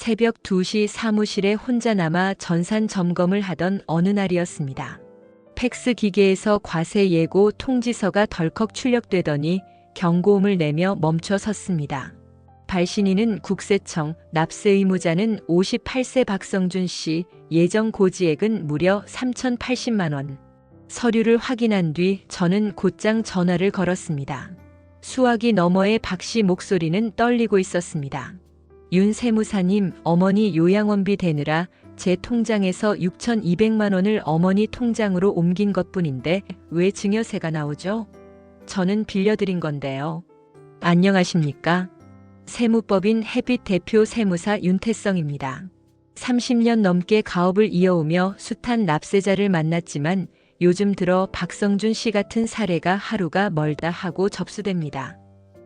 새벽 2시 사무실에 혼자 남아 전산 점검을 하던 어느 날이었습니다. 팩스 기계에서 과세 예고 통지서가 덜컥 출력되더니 경고음을 내며 멈춰 섰습니다. 발신인은 국세청, 납세 의무자는 58세 박성준 씨, 예정 고지액은 무려 3,080만 원. 서류를 확인한 뒤 저는 곧장 전화를 걸었습니다. 수화기 너머의 박 씨 목소리는 떨리고 있었습니다. 윤 세무사님, 어머니 요양원비 대느라 제 통장에서 6,200만 원을 어머니 통장으로 옮긴 것뿐인데 왜 증여세가 나오죠? 저는 빌려드린 건데요. 안녕하십니까? 세무법인 햇빛 대표 세무사 윤태성입니다. 30년 넘게 가업을 이어오며 숱한 납세자를 만났지만 요즘 들어 박성준 씨 같은 사례가 하루가 멀다 하고 접수됩니다.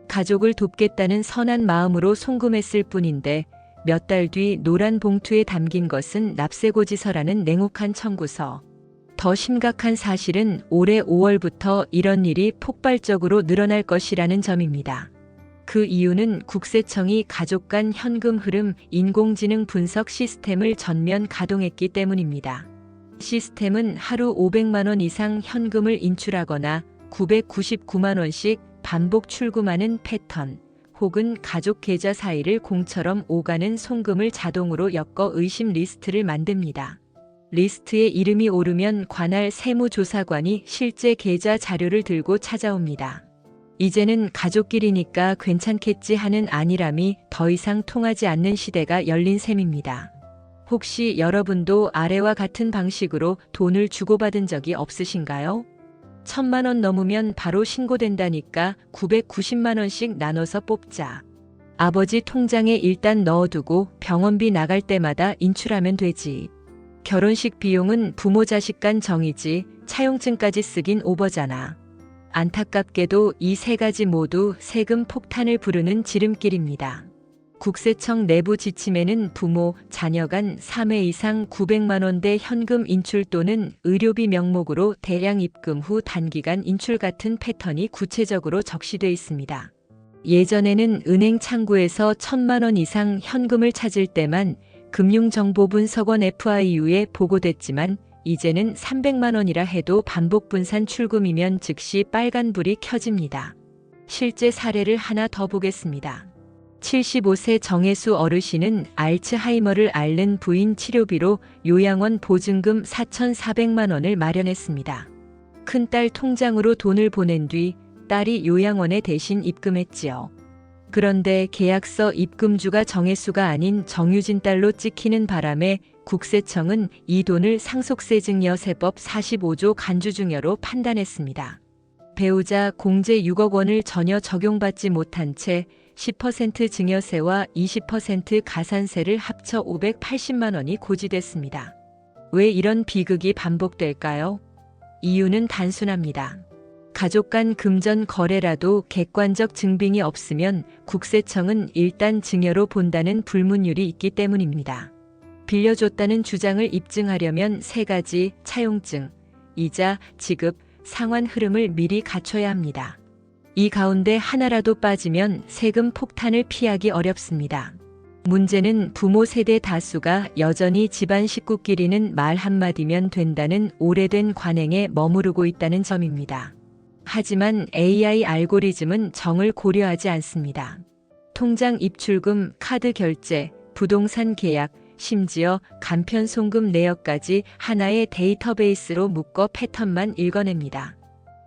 가족을 돕겠다는 선한 마음으로 송금했을 뿐인데 몇 달 뒤 노란 봉투에 담긴 것은 납세고지서라는 냉혹한 청구서. 더 심각한 사실은 올해 5월부터 이런 일이 폭발적으로 늘어날 것이라는 점입니다. 그 이유는 국세청이 가족 간 현금 흐름 인공지능 분석 시스템을 전면 가동했기 때문입니다. 시스템은 하루 500만 원 이상 현금을 인출하거나 999만 원씩 반복 출금하는 패턴, 혹은 가족 계좌 사이를 공처럼 오가는 송금을 자동으로 엮어 의심 리스트를 만듭니다. 리스트에 이름이 오르면 관할 세무조사관이 실제 계좌 자료를 들고 찾아옵니다. 이제는 가족끼리니까 괜찮겠지 하는 안일함이 더 이상 통하지 않는 시대가 열린 셈입니다. 혹시 여러분도 아래와 같은 방식으로 돈을 주고받은 적이 없으신가요? 1,000만 원 넘으면 바로 신고된다니까 990만 원씩 나눠서 뽑자. 아버지 통장에 일단 넣어두고 병원비 나갈 때마다 인출하면 되지. 결혼식 비용은 부모 자식 간 정이지 차용증까지 쓰긴 오버잖아. 안타깝게도 이 세 가지 모두 세금 폭탄을 부르는 지름길입니다. 국세청 내부 지침에는 부모, 자녀 간 3회 이상 900만 원대 현금 인출 또는 의료비 명목으로 대량 입금 후 단기간 인출 같은 패턴이 구체적으로 적시돼 있습니다. 예전에는 은행 창구에서 1,000만 원 이상 현금을 찾을 때만 금융정보분석원 FIU에 보고됐지만 이제는 300만 원이라 해도 반복 분산 출금이면 즉시 빨간불이 켜집니다. 실제 사례를 하나 더 보겠습니다. 75세 정혜수 어르신은 알츠하이머를 앓는 부인 치료비로 요양원 보증금 4,400만 원을 마련했습니다. 큰딸 통장으로 돈을 보낸 뒤 딸이 요양원에 대신 입금했지요. 그런데 계약서 입금주가 정혜수가 아닌 정유진 딸로 찍히는 바람에 국세청은 이 돈을 상속세증여세법 45조 간주중여로 판단했습니다. 배우자 공제 6억 원을 전혀 적용받지 못한 채 10% 증여세와 20% 가산세를 합쳐 580만 원이 고지됐습니다. 왜 이런 비극이 반복될까요? 이유는 단순합니다. 가족 간 금전 거래라도 객관적 증빙이 없으면 국세청은 일단 증여로 본다는 불문율이 있기 때문입니다. 빌려줬다는 주장을 입증하려면 세 가지 차용증, 이자, 지급, 상환 흐름을 미리 갖춰야 합니다. 이 가운데 하나라도 빠지면 세금 폭탄을 피하기 어렵습니다. 문제는 부모 세대 다수가 여전히 집안 식구끼리는 말 한마디면 된다는 오래된 관행에 머무르고 있다는 점입니다. 하지만 AI 알고리즘은 정을 고려하지 않습니다. 통장 입출금, 카드 결제, 부동산 계약, 심지어 간편 송금 내역까지 하나의 데이터베이스로 묶어 패턴만 읽어냅니다.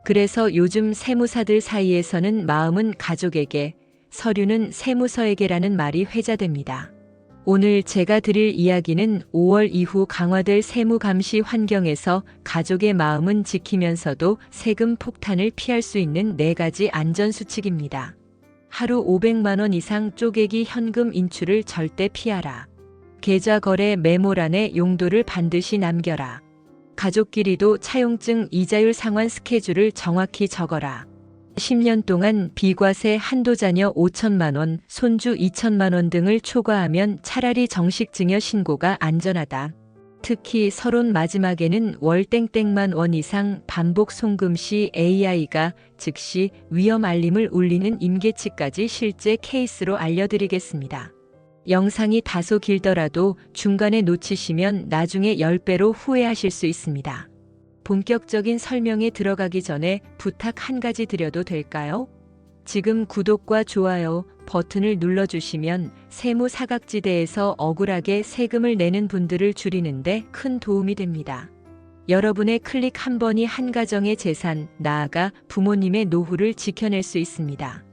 그래서 요즘 세무사들 사이에서는 마음은 가족에게, 서류는 세무서에게라는 말이 회자됩니다. 오늘 제가 드릴 이야기는 5월 이후 강화될 세무 감시 환경에서 가족의 마음은 지키면서도 세금 폭탄을 피할 수 있는 4가지 안전수칙입니다. 하루 500만 원 이상 쪼개기 현금 인출을 절대 피하라. 계좌 거래 메모란에 용도를 반드시 남겨라. 가족끼리도 차용증 이자율 상환 스케줄을 정확히 적어라. 10년 동안 비과세 한도 자녀 5천만 원, 손주 2천만 원 등을 초과하면 차라리 정식 증여 신고가 안전하다. 특히 서론 마지막에는 월 땡땡만 원 이상 반복 송금 시 AI가 즉시 위험 알림을 울리는 임계치까지 실제 케이스로 알려드리겠습니다. 영상이 다소 길더라도 중간에 놓치시면 나중에 10배로 후회하실 수 있습니다. 본격적인 설명에 들어가기 전에 부탁 한 가지 드려도 될까요? 지금 구독과 좋아요 버튼을 눌러주시면 세무 사각지대에서 억울하게 세금을 내는 분들을 줄이는데 큰 도움이 됩니다. 여러분의 클릭 한 번이 한 가정의 재산, 나아가 부모님의 노후를 지켜낼 수 있습니다.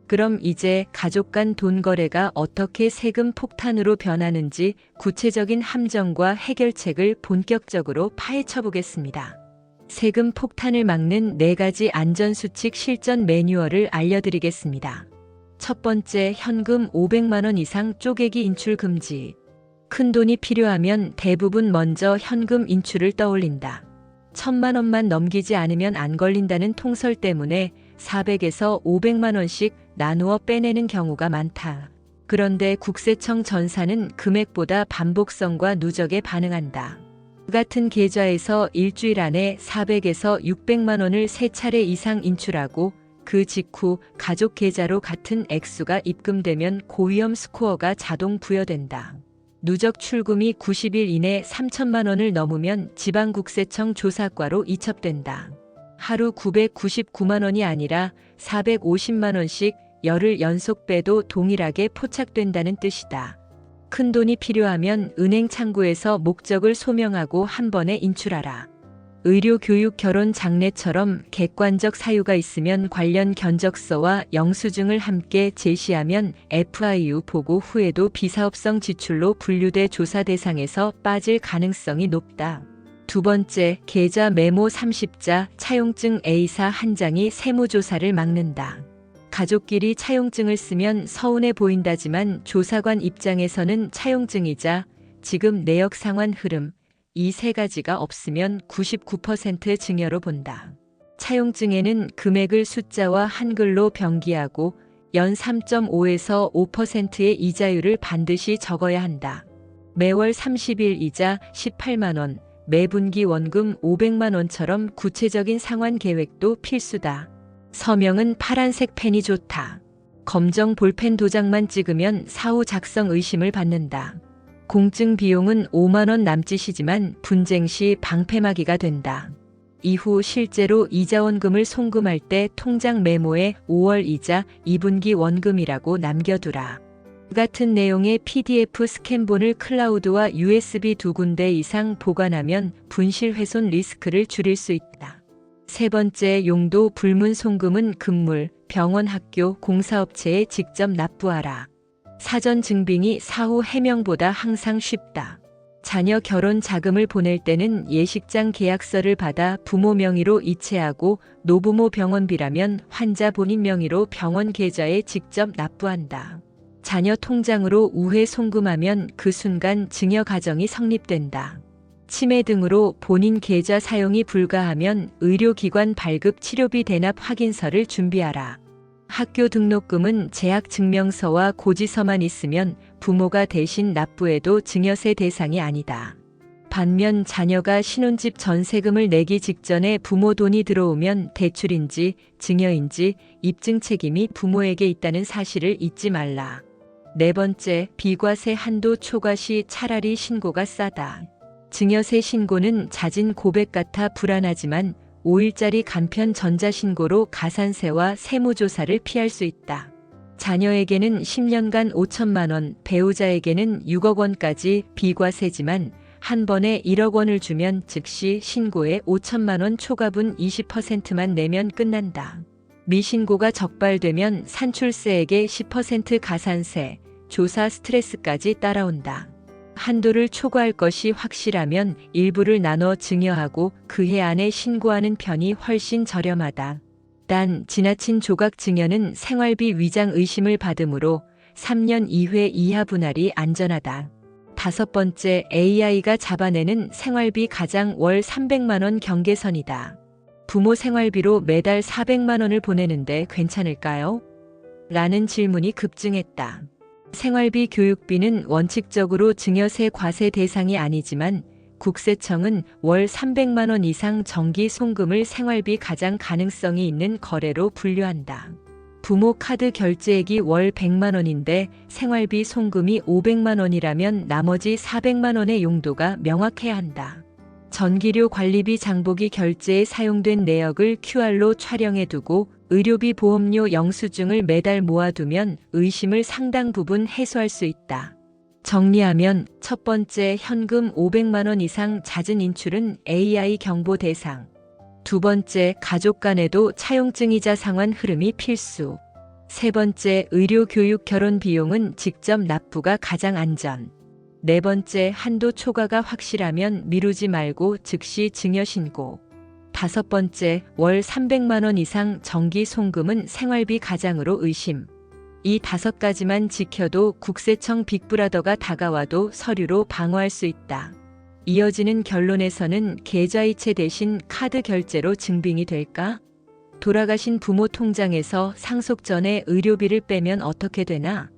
그럼 이제 가족 간 돈 거래가 어떻게 세금 폭탄으로 변하는지 구체적인 함정과 해결책을 본격적으로 파헤쳐 보겠습니다. 세금 폭탄을 막는 4가지 안전수칙 실전 매뉴얼을 알려드리겠습니다. 첫 번째, 현금 500만 원 이상 쪼개기 인출 금지. 큰 돈이 필요하면 대부분 먼저 현금 인출을 떠올린다. 1000만 원만 넘기지 않으면 안 걸린다는 통설 때문에 400에서 500만 원씩 나누어 빼내는 경우가 많다. 그런데 국세청 전사는 금액보다 반복성과 누적에 반응한다. 같은 계좌에서 일주일 안에 400에서 600만 원을 3차례 이상 인출하고 그 직후 가족 계좌로 같은 액수가 입금되면 고위험 스코어가 자동 부여된다. 누적 출금이 90일 이내 3천만 원을 넘으면 지방국세청 조사과로 이첩된다. 하루 999만 원이 아니라 450만 원씩 열흘 연속 빼도 동일하게 포착된다는 뜻이다. 큰 돈이 필요하면 은행 창구에서 목적을 소명하고 한 번에 인출하라. 의료, 교육, 결혼, 장례처럼 객관적 사유가 있으면 관련 견적서와 영수증을 함께 제시하면 FIU 보고 후에도 비사업성 지출로 분류돼 조사 대상에서 빠질 가능성이 높다. 두 번째, 계좌 메모 30자, 차용증 A사 한 장이 세무조사를 막는다. 가족끼리 차용증을 쓰면 서운해 보인다지만 조사관 입장에서는 차용증이자 지금 내역 상환 흐름, 이 3가지가 없으면 99% 증여로 본다. 차용증에는 금액을 숫자와 한글로 병기하고 연 3.5에서 5%의 이자율을 반드시 적어야 한다. 매월 30일 이자 18만 원, 매분기 원금 500만 원처럼 구체적인 상환 계획도 필수다. 서명은 파란색 펜이 좋다. 검정 볼펜 도장만 찍으면 사후 작성 의심을 받는다. 공증 비용은 5만 원 남짓이지만 분쟁 시 방패막이가 된다. 이후 실제로 이자원금을 송금할 때 통장 메모에 5월 이자 2분기 원금이라고 남겨두라. 같은 내용의 PDF 스캔본을 클라우드와 USB 2군데 이상 보관하면 분실 훼손 리스크를 줄일 수 있다. 세 번째, 용도 불문 송금은 금물, 병원, 학교, 공사업체에 직접 납부하라. 사전 증빙이 사후 해명보다 항상 쉽다. 자녀 결혼 자금을 보낼 때는 예식장 계약서를 받아 부모 명의로 이체하고 노부모 병원비라면 환자 본인 명의로 병원 계좌에 직접 납부한다. 자녀 통장으로 우회 송금하면 그 순간 증여 가정이 성립된다. 치매 등으로 본인 계좌 사용이 불가하면 의료기관 발급 치료비 대납 확인서를 준비하라. 학교 등록금은 재학증명서와 고지서만 있으면 부모가 대신 납부해도 증여세 대상이 아니다. 반면 자녀가 신혼집 전세금을 내기 직전에 부모 돈이 들어오면 대출인지 증여인지 입증 책임이 부모에게 있다는 사실을 잊지 말라. 네 번째, 비과세 한도 초과 시 차라리 신고가 싸다. 증여세 신고는 잦은 고백 같아 불안하지만 5일짜리 간편 전자신고로 가산세와 세무조사를 피할 수 있다. 자녀에게는 10년간 5천만 원, 배우자에게는 6억 원까지 비과세지만 한 번에 1억 원을 주면 즉시 신고에 5천만 원 초과분 20%만 내면 끝난다. 미신고가 적발되면 산출세액의 10% 가산세, 조사 스트레스까지 따라온다. 한도를 초과할 것이 확실하면 일부를 나눠 증여하고 그해 안에 신고하는 편이 훨씬 저렴하다. 단 지나친 조각 증여는 생활비 위장 의심을 받으므로 3년 이회 이하 분할이 안전하다. 다섯 번째, AI가 잡아내는 생활비 가장 월 300만 원 경계선이다. 부모 생활비로 매달 400만 원을 보내는데 괜찮을까요? 라는 질문이 급증했다. 생활비 교육비는 원칙적으로 증여세 과세 대상이 아니지만 국세청은 월 300만 원 이상 정기 송금을 생활비 가장 가능성이 있는 거래로 분류한다. 부모 카드 결제액이 월 100만 원인데 생활비 송금이 500만 원이라면 나머지 400만 원의 용도가 명확해야 한다. 전기료 관리비 장보기 결제에 사용된 내역을 QR로 촬영해 두고 의료비 보험료 영수증을 매달 모아두면 의심을 상당 부분 해소할 수 있다. 정리하면 첫 번째, 현금 500만 원 이상 잦은 인출은 AI 경보 대상. 두 번째, 가족 간에도 차용증이자 상환 흐름이 필수. 세 번째, 의료, 교육, 결혼 비용은 직접 납부가 가장 안전. 네 번째, 한도 초과가 확실하면 미루지 말고 즉시 증여신고. 다섯 번째, 월 300만 원 이상 정기 송금은 생활비 가장으로 의심. 이 5가지만 지켜도 국세청 빅브라더가 다가와도 서류로 방어할 수 있다. 이어지는 결론에서는 계좌이체 대신 카드 결제로 증빙이 될까? 돌아가신 부모 통장에서 상속 전에 의료비를 빼면 어떻게 되나?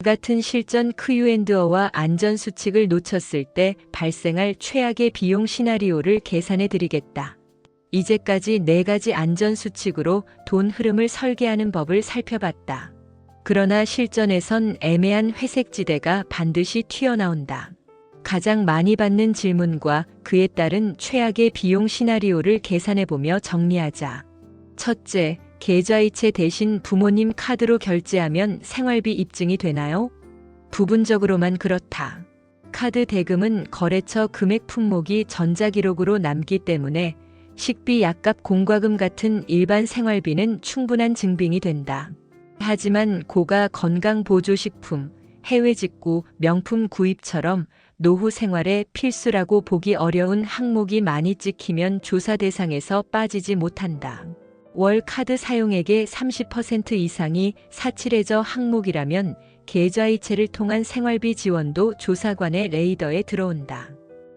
같은 실전 Q&A와 안전수칙을 놓쳤을 때 발생할 최악의 비용 시나리오를 계산해 드리겠다. 이제까지 4가지 안전수칙으로 돈 흐름을 설계하는 법을 살펴봤다. 그러나 실전에선 애매한 회색지대가 반드시 튀어나온다. 가장 많이 받는 질문과 그에 따른 최악의 비용 시나리오를 계산해보며 정리하자. 첫째, 계좌이체 대신 부모님 카드로 결제하면 생활비 입증이 되나요? 부분적으로만 그렇다. 카드 대금은 거래처 금액 품목이 전자기록으로 남기 때문에 식비, 약값, 공과금 같은 일반 생활비는 충분한 증빙이 된다. 하지만 고가 건강보조식품, 해외 직구, 명품 구입처럼 노후 생활에 필수라고 보기 어려운 항목이 많이 찍히면 조사 대상에서 빠지지 못한다. 월 카드 사용액의 30% 이상이 사칠해저 항목이라면 계좌이체를 통한 생활비 지원도 조사관의 레이더에 들어온다.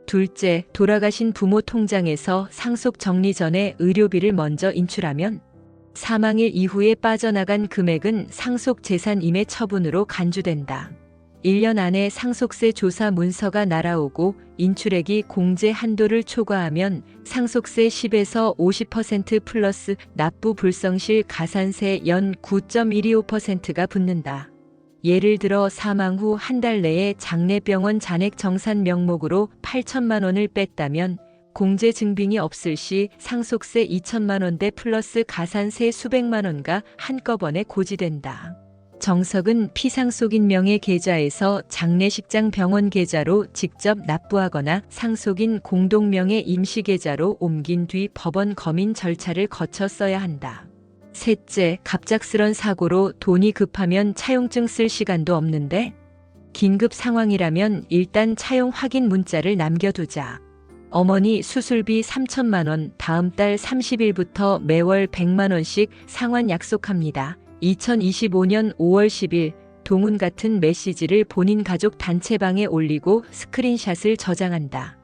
둘째, 돌아가신 부모 통장에서 상속 정리 전에 의료비를 먼저 인출하면 사망일 이후에 빠져나간 금액은 상속 재산 임해 처분으로 간주된다. 1년 안에 상속세 조사 문서가 날아오고 인출액이 공제 한도를 초과하면 상속세 10에서 50% 플러스 납부 불성실 가산세 연 9.125%가 붙는다. 예를 들어 사망 후 한 달 내에 장례병원 잔액 정산 명목으로 8천만 원을 뺐다면 공제 증빙이 없을 시 상속세 2천만 원대 플러스 가산세 수백만 원가 한꺼번에 고지된다. 정석은 피상속인 명의 계좌에서 장례식장 병원 계좌로 직접 납부하거나 상속인 공동명의 임시계좌로 옮긴 뒤 법원 검인 절차를 거쳐 써야 한다. 셋째, 갑작스런 사고로 돈이 급하면 차용증 쓸 시간도 없는데? 긴급 상황이라면 일단 차용 확인 문자를 남겨두자. 어머니 수술비 3천만 원, 다음 달 30일부터 매월 100만 원씩 상환 약속합니다. 2025년 5월 10일 동훈 같은 메시지를 본인 가족 단체방에 올리고 스크린샷을 저장한다.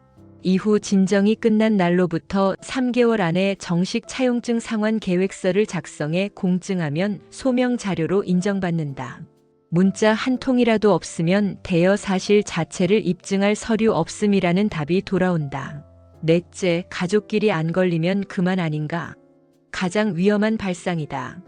이후 진정이 끝난 날로부터 3개월 안에 정식 차용증 상환 계획서를 작성해 공증하면 소명 자료로 인정받는다. 문자 한 통이라도 없으면 대여 사실 자체를 입증할 서류 없음이라는 답이 돌아온다. 넷째, 가족끼리 안 걸리면 그만 아닌가? 가장 위험한 발상이다.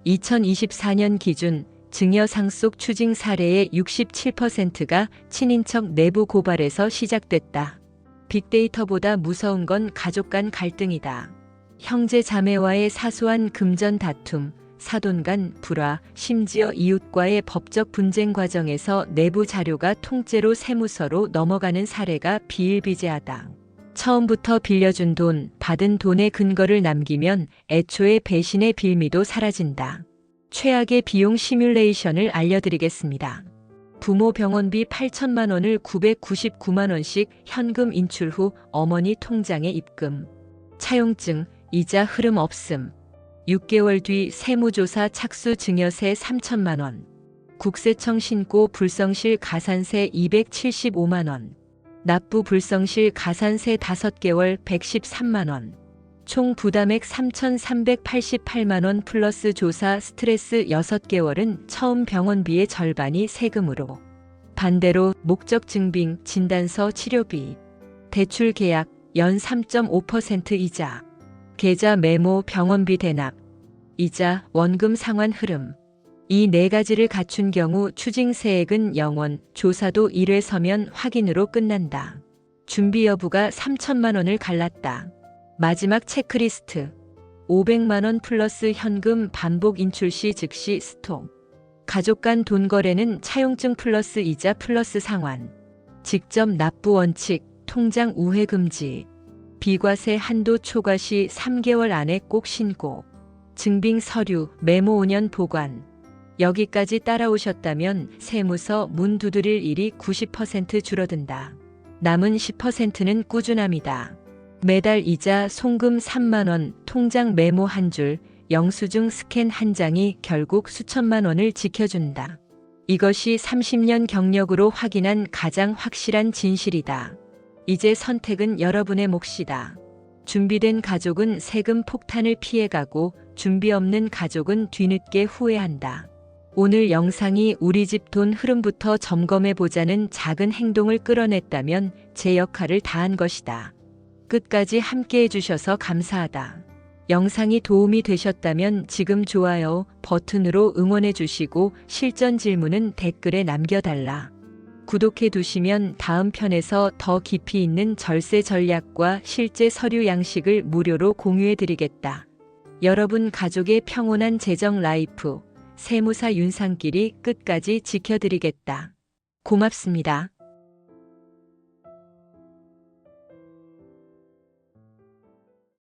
2024년 기준 증여 상속 추징 사례의 67%가 친인척 내부 고발에서 시작됐다. 빅데이터보다 무서운 건 가족 간 갈등이다. 형제 자매와의 사소한 금전 다툼, 사돈 간 불화, 심지어 이웃과의 법적 분쟁 과정에서 내부 자료가 통째로 세무서로 넘어가는 사례가 비일비재하다. 처음부터 빌려준 돈, 받은 돈의 근거를 남기면 애초에 배신의 빌미도 사라진다. 최악의 비용 시뮬레이션을 알려드리겠습니다. 부모 병원비 8천만 원을 999만 원씩 현금 인출 후 어머니 통장에 입금. 차용증, 이자 흐름 없음. 6개월 뒤 세무조사 착수 증여세 3천만 원. 국세청 신고 불성실 가산세 275만 원. 납부 불성실 가산세 5개월 113만 원. 총 부담액 3,388만 원 플러스 조사 스트레스 6개월은 처음 병원비의 절반이 세금으로. 반대로 목적 증빙, 진단서, 치료비, 대출 계약, 연 3.5% 이자, 계좌 메모, 병원비 대납, 이자, 원금 상환 흐름, 이 네 가지를 갖춘 경우 추징세액은 0원, 조사도 1회 서면 확인으로 끝난다. 준비 여부가 3천만 원을 갈랐다. 마지막 체크리스트. 500만 원 플러스 현금 반복 인출 시 즉시 스톱. 가족 간 돈 거래는 차용증 플러스 이자 플러스 상환. 직접 납부 원칙, 통장 우회 금지. 비과세 한도 초과 시 3개월 안에 꼭 신고. 증빙 서류, 메모 5년 보관. 여기까지 따라오셨다면 세무서 문 두드릴 일이 90% 줄어든다. 남은 10%는 꾸준함이다. 매달 이자 송금 3만 원, 통장 메모 한 줄, 영수증 스캔 한 장이 결국 수천만 원을 지켜준다. 이것이 30년 경력으로 확인한 가장 확실한 진실이다. 이제 선택은 여러분의 몫이다. 준비된 가족은 세금 폭탄을 피해가고 준비 없는 가족은 뒤늦게 후회한다. 오늘 영상이 우리 집 돈 흐름부터 점검해보자는 작은 행동을 끌어냈다면 제 역할을 다한 것이다. 끝까지 함께 해주셔서 감사하다. 영상이 도움이 되셨다면 지금 좋아요 버튼으로 응원해주시고 실전 질문은 댓글에 남겨달라. 구독해두시면 다음 편에서 더 깊이 있는 절세 전략과 실제 서류 양식을 무료로 공유해드리겠다. 여러분 가족의 평온한 재정 라이프, 세무사 윤상길이 끝까지 지켜드리겠다. 고맙습니다.